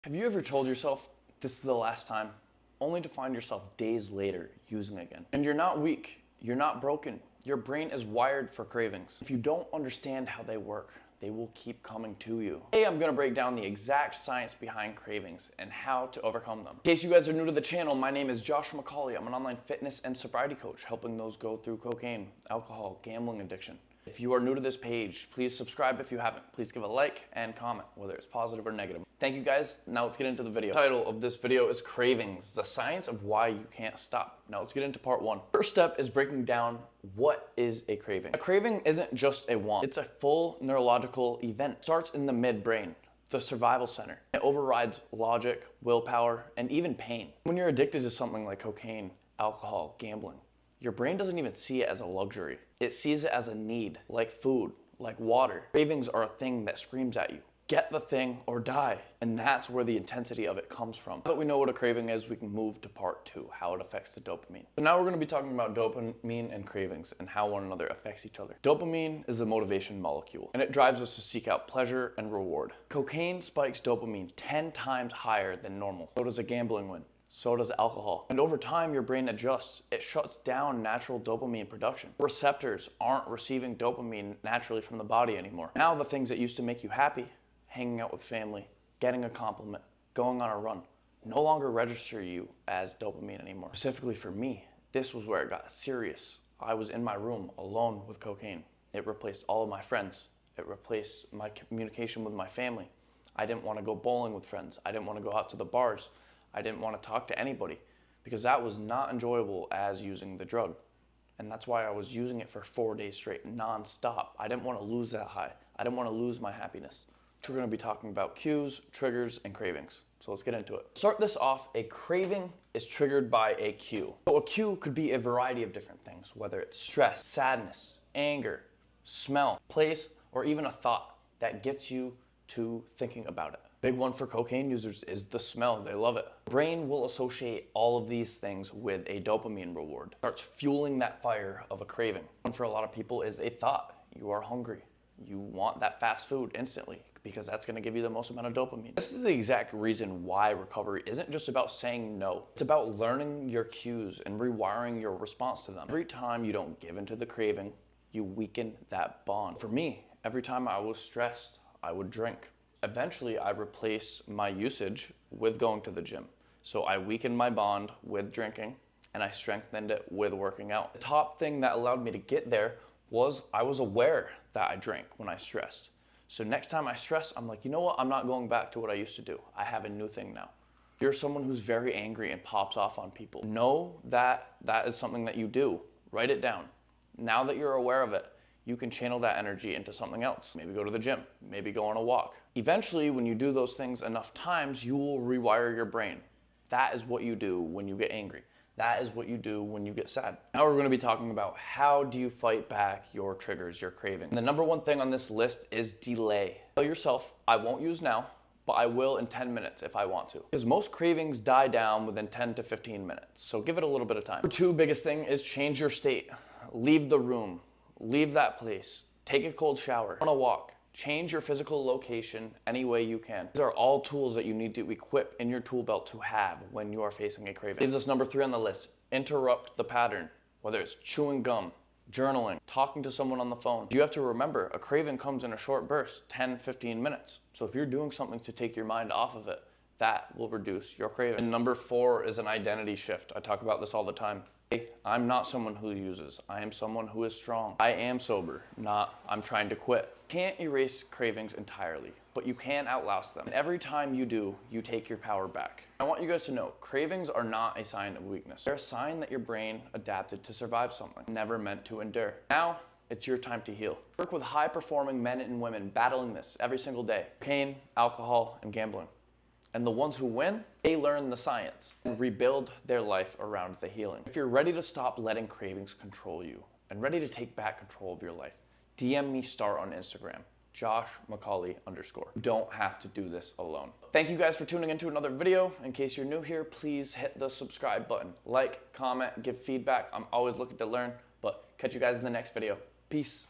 Have you ever told yourself, this is the last time, only to find yourself days later using it again? And you're not weak, you're not broken. Your brain is wired for cravings. If you don't understand how they work, they will keep coming to you. Today I'm gonna break down the exact science behind cravings and how to overcome them. In case you guys are new to the channel, my name is Josh McCauley. I'm an online fitness and sobriety coach, helping those go through cocaine, alcohol, gambling addiction. If you are new to this page, please subscribe if you haven't. Please give a like and comment, whether it's positive or negative. Thank you guys. Now let's get into the video. The title of this video is Cravings, the science of why you can't stop. Now let's get into part one. First step is breaking down what is a craving. A craving isn't just a want. It's a full neurological event. It starts in the midbrain, the survival center. It overrides logic, willpower, and even pain. When you're addicted to something like cocaine, alcohol, gambling, your brain doesn't even see it as a luxury. It sees it as a need, like food, like water. Cravings are a thing that screams at you. Get the thing or die. And that's where the intensity of it comes from. Now that we know what a craving is, we can move to part two, how it affects the dopamine. So now we're gonna be talking about dopamine and cravings and how one another affects each other. Dopamine is a motivation molecule, and it drives us to seek out pleasure and reward. Cocaine spikes dopamine 10 times higher than normal. So does a gambling win. So does alcohol. And over time, your brain adjusts. It shuts down natural dopamine production. Receptors aren't receiving dopamine naturally from the body anymore. Now the things that used to make you happy, hanging out with family, getting a compliment, going on a run, no longer register you as dopamine anymore. Specifically for me, this was where it got serious. I was in my room alone with cocaine. It replaced all of my friends. It replaced my communication with my family. I didn't want to go bowling with friends. I didn't want to go out to the bars. I didn't want to talk to anybody because that was not enjoyable as using the drug. And that's why I was using it for 4 days straight, non-stop. I didn't want to lose that high. I didn't want to lose my happiness. So we're going to be talking about cues, triggers, and cravings. So let's get into it. Start this off, a craving is triggered by a cue. So a cue could be a variety of different things, whether it's stress, sadness, anger, smell, place, or even a thought that gets you to thinking about it. Big one for cocaine users is the smell. They love it. Brain will associate all of these things with a dopamine reward. Starts fueling that fire of a craving. One for a lot of people is a thought. You are hungry. You want that fast food instantly because that's going to give you the most amount of dopamine. This is the exact reason why recovery isn't just about saying no. It's about learning your cues and rewiring your response to them. Every time you don't give into the craving, you weaken that bond. For me, every time I was stressed, I would drink. Eventually, I replaced my usage with going to the gym. So I weakened my bond with drinking and I strengthened it with working out. The top thing that allowed me to get there was I was aware that I drank when I stressed. So next time I stress, I'm like, you know what? I'm not going back to what I used to do. I have a new thing now. If you're someone who's very angry and pops off on people, know that that is something that you do. Write it down. Now that you're aware of it, you can channel that energy into something else. Maybe go to the gym, maybe go on a walk. Eventually, when you do those things enough times, you will rewire your brain. That is what you do when you get angry. That is what you do when you get sad. Now we're gonna be talking about how do you fight back your triggers, your craving. And the number one thing on this list is delay. Tell yourself, I won't use now, but I will in 10 minutes if I want to. Because most cravings die down within 10 to 15 minutes. So give it a little bit of time. Number two biggest thing is change your state. Leave the room. Leave that place, take a cold shower, on a walk, change your physical location any way you can. These are all tools that you need to equip in your tool belt to have when you are facing a craving. Leaves us number three on the list, interrupt the pattern, whether it's chewing gum, journaling, talking to someone on the phone. You have to remember, a craving comes in a short burst, 10, 15 minutes. So if you're doing something to take your mind off of it, that will reduce your craving. And number four is an identity shift. I talk about this all the time. I'm not someone who uses. I am someone who is strong. I am sober, not I'm trying to quit. Can't erase cravings entirely, but you can outlast them. And every time you do, you take your power back. I want you guys to know, cravings are not a sign of weakness. They're a sign that your brain adapted to survive something, never meant to endure. Now, it's your time to heal. Work with high-performing men and women battling this every single day. Cocaine, alcohol, and gambling. And the ones who win, they learn the science and rebuild their life around the healing. If you're ready to stop letting cravings control you and ready to take back control of your life, DM me start on Instagram, Josh McCauley _. You don't have to do this alone. Thank you guys for tuning into another video. In case you're new here, please hit the subscribe button. Like, comment, give feedback. I'm always looking to learn, but catch you guys in the next video. Peace.